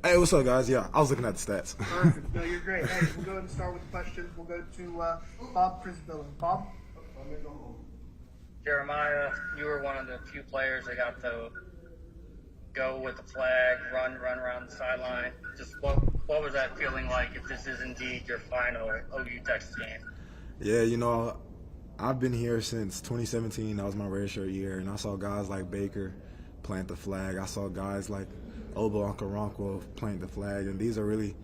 Hey, what's up, guys? Yeah, I was looking at the stats. Perfect. No, you're great. Hey, we'll go ahead and start with questions. We'll go to Bob Crisbilla. Bob? Jeremiah, you were one of the few players that got to go with the flag, run around the sideline. Just what was that feeling like if this is indeed your final OU Texas game? Yeah, I've been here since 2017. That was my redshirt year, and I saw guys like Baker plant the flag. I saw guys like Obo Okoronkwo plant the flag, and these are really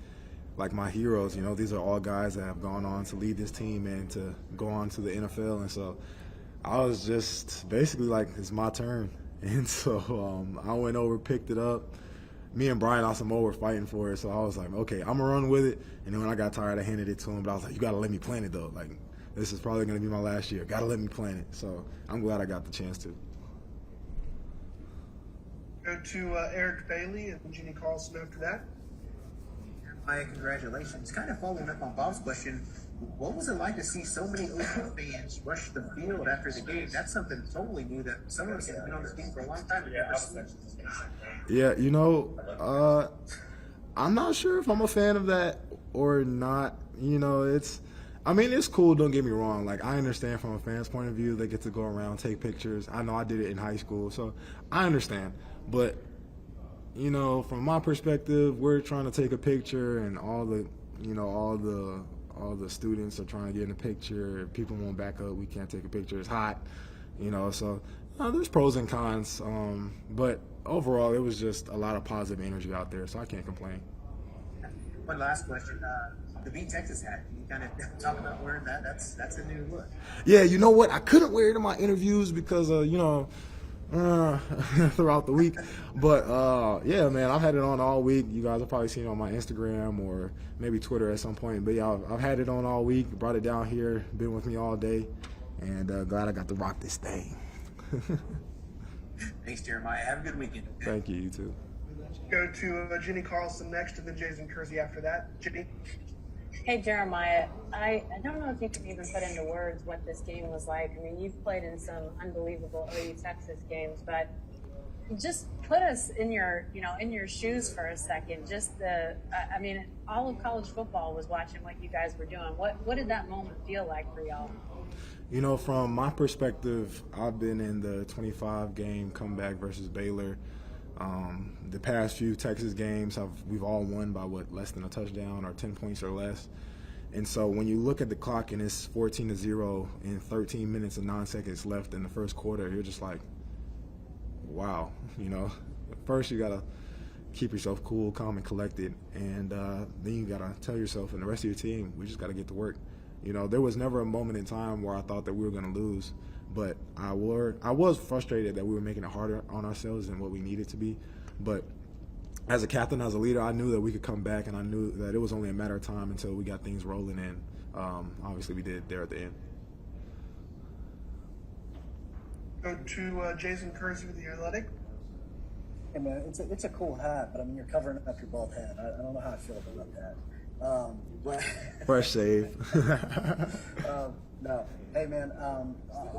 like my heroes. These are all guys that have gone on to lead this team and to go on to the NFL, and so I was just basically like, it's my turn. And so I went over, picked it up. Me and Brian Asamoah were fighting for it, so I was like, okay, I'm going to run with it. And then when I got tired, I handed it to him. But I was like, you got to let me plant it, though. Like, this is probably going to be my last year. Got to let me plant it. So I'm glad I got the chance to. Go to Eric Bailey and Jeannie Carlson after that. Hi, congratulations. Kind of following up on Bob's question, what was it like to see so many OU fans rush the field after the game? That's something totally new that some of us have been on this team for a long time and never seen. Yeah, I'm not sure if I'm a fan of that or not. It's cool, don't get me wrong. Like, I understand from a fan's point of view, they get to go around, take pictures. I know I did it in high school, so I understand. But, from my perspective, we're trying to take a picture, and all the students are trying to get in a picture. People won't back up. We can't take a picture. It's hot, so there's pros and cons. But overall, it was just a lot of positive energy out there, so I can't complain. One last question. The Beat Texas hat, can you kind of talk about wearing that? That's a new look. Yeah, you know what? I couldn't wear it in my interviews because, throughout the week. But, yeah, man, I've had it on all week. You guys have probably seen it on my Instagram or maybe Twitter at some point. But, yeah, I've had it on all week, brought it down here, been with me all day, and glad I got to rock this thing. Thanks, Jeremiah. Have a good weekend. Thank you. You too. Go to Jeannie Carlson next, and then Jason Kersey after that. Jeannie? Hey, Jeremiah, I don't know if you can even put into words what this game was like. I mean, you've played in some unbelievable OU Texas games, but just put us in your shoes for a second. All of college football was watching what you guys were doing. What did that moment feel like for y'all? From my perspective, I've been in the 25-game comeback versus Baylor. The past few Texas games, we've all won by less than a touchdown or 10 points or less. And so when you look at the clock and it's 14-0 and 13 minutes and 9 seconds left in the first quarter, you're just like, wow. First you gotta keep yourself cool, calm, and collected, and then you gotta tell yourself and the rest of your team, we just gotta get to work. There was never a moment in time where I thought that we were gonna lose. But I was frustrated that we were making it harder on ourselves than what we needed to be. But as a captain, as a leader, I knew that we could come back, and I knew that it was only a matter of time until we got things rolling, and obviously we did there at the end. Go to Jason Kersey with The Athletic. Hey, man, it's a cool hat, but you're covering up your bald head. I don't know how I feel about that. Fresh shave. No. Hey, man,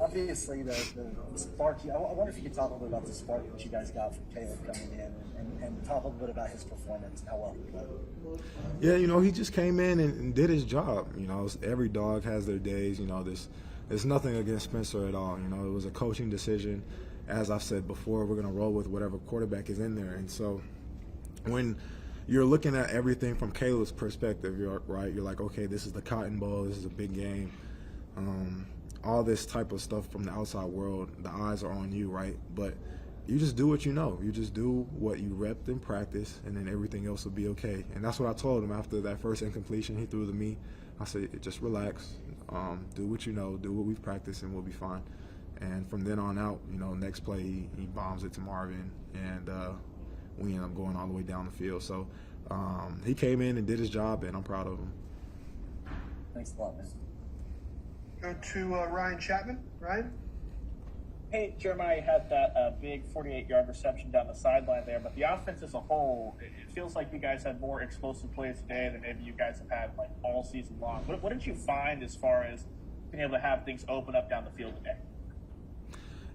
obviously the spark, I wonder if you could talk a little bit about the spark that you guys got from Caleb coming in and talk a little bit about his performance and how well he played. Yeah, he just came in and did his job. Every dog has their days. There's nothing against Spencer at all. It was a coaching decision. As I've said before, we're going to roll with whatever quarterback is in there. And so when you're looking at everything from Caleb's perspective, you're like, okay, this is the Cotton Bowl. This is a big game. All this type of stuff from the outside world, the eyes are on you, right? But you just do what you know. You just do what you repped in practice, and then everything else will be okay. And that's what I told him after that first incompletion he threw to me. I said, just relax, do what you know, do what we've practiced, and we'll be fine. And from then on out, next play he bombs it to Marvin, and we end up going all the way down the field. So he came in and did his job, and I'm proud of him. Thanks a lot, man. Go to Ryan Chapman. Ryan? Hey, Jeremiah had that big 48-yard reception down the sideline there, but the offense as a whole, it feels like you guys had more explosive plays today than maybe you guys have had all season long. What did you find as far as being able to have things open up down the field today?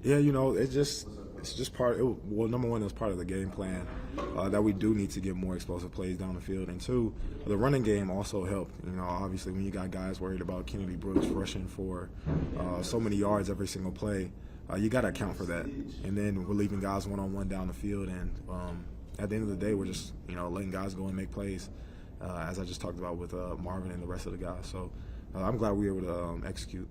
Yeah, it's just part. Well, number one, it's part of the game plan that we do need to get more explosive plays down the field, and two, the running game also helped. Obviously, when you got guys worried about Kennedy Brooks rushing for so many yards every single play, you got to account for that. And then we're leaving guys one-on-one down the field, and at the end of the day, we're just letting guys go and make plays, as I just talked about with Marvin and the rest of the guys. So I'm glad we were able to execute.